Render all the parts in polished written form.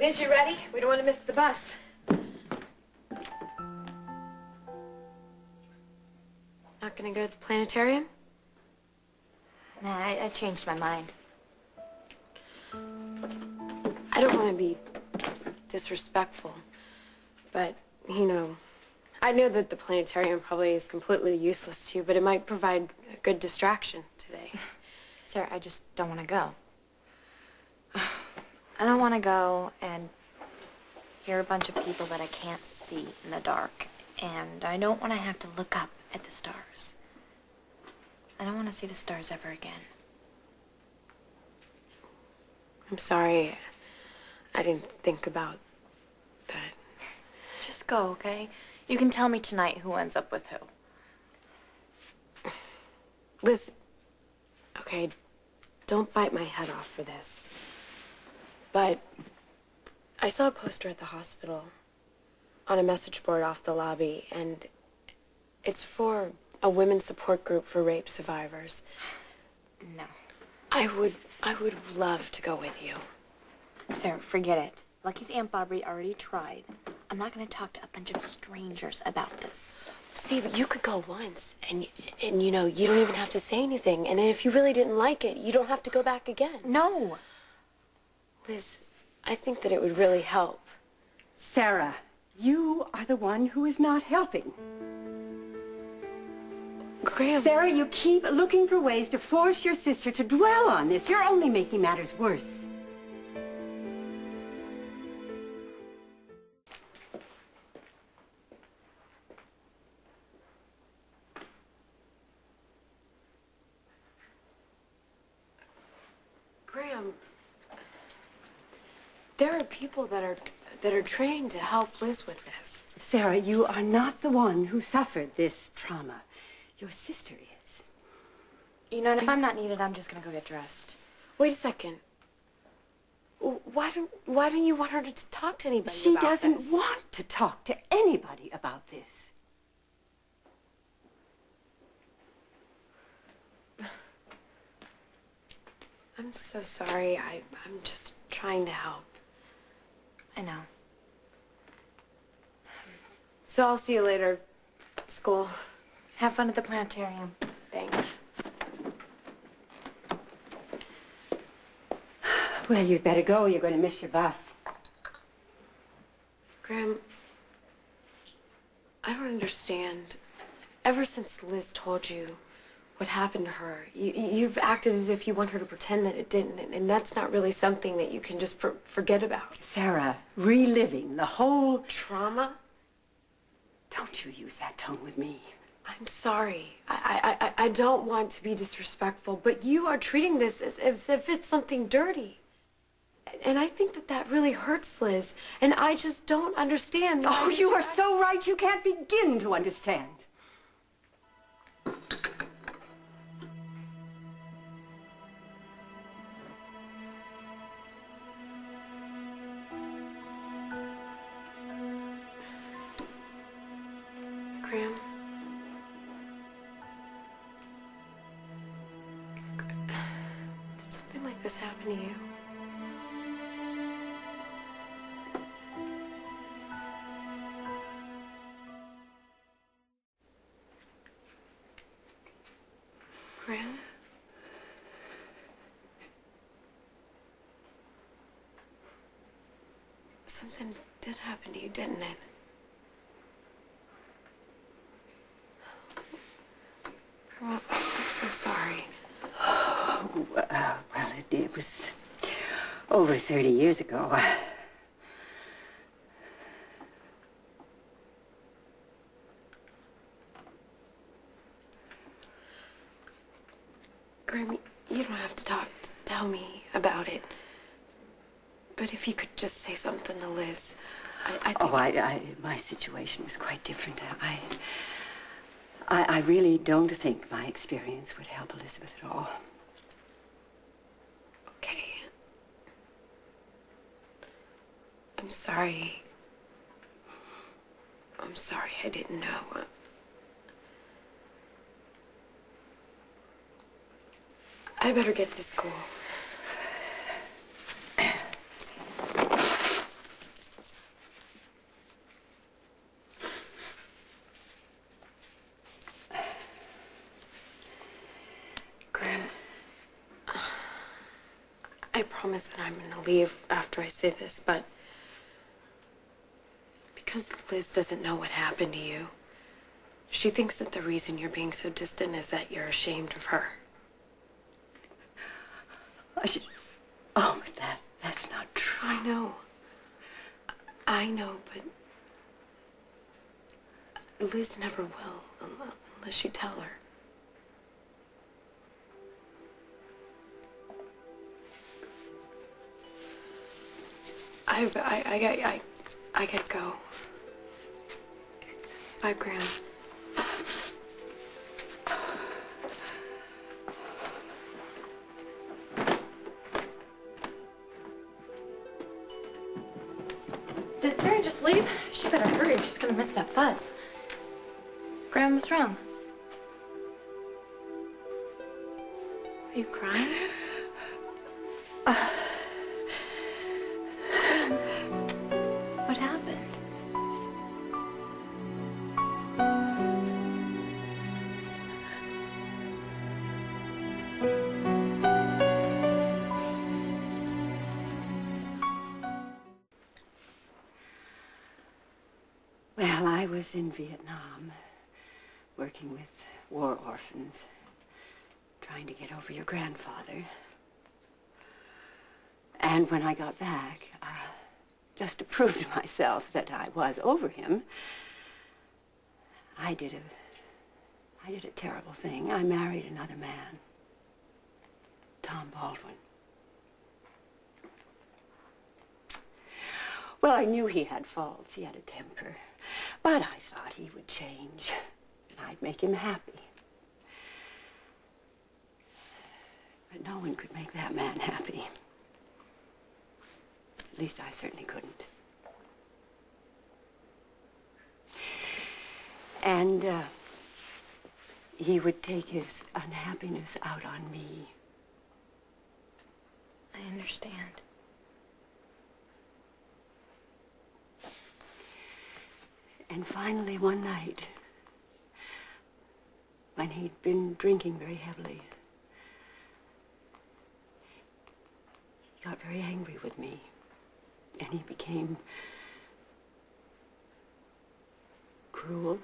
Liz, you ready? We don't want to miss the bus. Not gonna go to the planetarium? Nah, I changed my mind. I don't want to be disrespectful, but, you know, I know that the planetarium probably is completely useless to you, but it might provide a good distraction today. Sarah, I just don't want to go. I don't want to go and hear a bunch of people that I can't see in the dark. And I don't want to have to look up at the stars. I don't want to see the stars ever again. I'm sorry. I didn't think about that. Just go, okay? You can tell me tonight who ends up with who. Liz, okay, don't bite my head off for this. But I saw a poster at the hospital on a message board off the lobby, and it's for a women's support group for rape survivors. No. I would love to go with you. Sarah, forget it. Lucky's Aunt Barbary already tried. I'm not going to talk to a bunch of strangers about this. See, but you could go once, and you know, you don't even have to say anything. And then if you really didn't like it, you don't have to go back again. No. Liz, I think that it would really help. Sarah, you are the one who is not helping. Graham. Sarah, you keep looking for ways to force your sister to dwell on this. You're only making matters worse. Graham, there are people that are trained to help Liz with this. Sarah, you are not the one who suffered this trauma. Your sister is. You know, and if I'm not needed, I'm just going to go get dressed. Wait a second. Why don't you want her to talk to anybody She about doesn't this? want to talk to anybody about this. I'm so sorry. I'm just trying to help. I know. So I'll see you later, school. Have fun at the planetarium. Thanks. Well, you'd better go. You're going to miss your bus. Graham, I don't understand. Ever since Liz told you what happened to her, you've acted as if you want her to pretend that it didn't, and that's not really something that you can just forget about. Sarah, reliving the whole Trauma? Don't you use that tone with me. I'm sorry. I don't want to be disrespectful, but you are treating this as if it's something dirty. And I think that really hurts Liz, and I just don't understand. Oh, you are so right. You can't begin to understand. Graham? Did something like this happen to you? Graham? Something did happen to you, didn't it? Graham, I'm so sorry. Well, it was over 30 years ago. Graham, you don't have to tell me about it. But if you could just say something to Liz, I think... My situation was quite different. I really don't think my experience would help Elizabeth at all. Okay. I'm sorry. I'm sorry, I didn't know. I better get to school. I promise that I'm gonna leave after I say this, but because Liz doesn't know what happened to you, she thinks that the reason you're being so distant is that you're ashamed of her. Oh, that's not true. I know. I know, but Liz never will, unless you tell her. I gotta go. Bye, Graham. Did Sarah just leave? She better hurry. She's gonna miss that bus. Graham, what's wrong? Are you crying? What happened? Well, I was in Vietnam, working with war orphans, trying to get over your grandfather. And when I got back, just to prove to myself that I was over him, I did a terrible thing. I married another man, Tom Baldwin. Well, I knew he had faults. He had a temper. But I thought he would change, and I'd make him happy. But no one could make that man happy. At least I certainly couldn't. And he would take his unhappiness out on me. I understand. And finally, one night, when he'd been drinking very heavily, he got very angry with me, and he became cruel,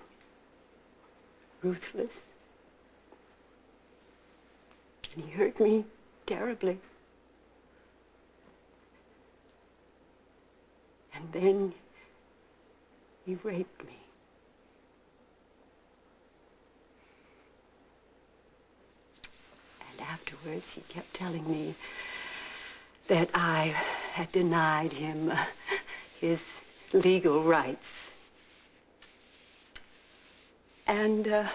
ruthless, and he hurt me terribly. And then he raped me. And afterwards, he kept telling me that I had denied him his legal rights. And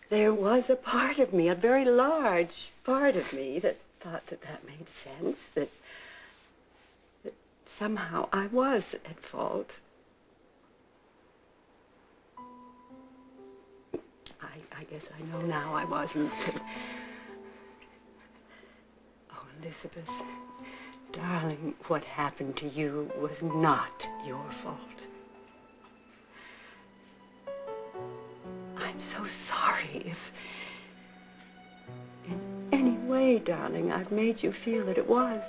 there was a part of me, a very large part of me, that thought that that made sense, that somehow I was at fault. I guess I know now I wasn't. Oh, Elizabeth, darling, what happened to you was not your fault. I'm so sorry if in any way, darling, I've made you feel that it was.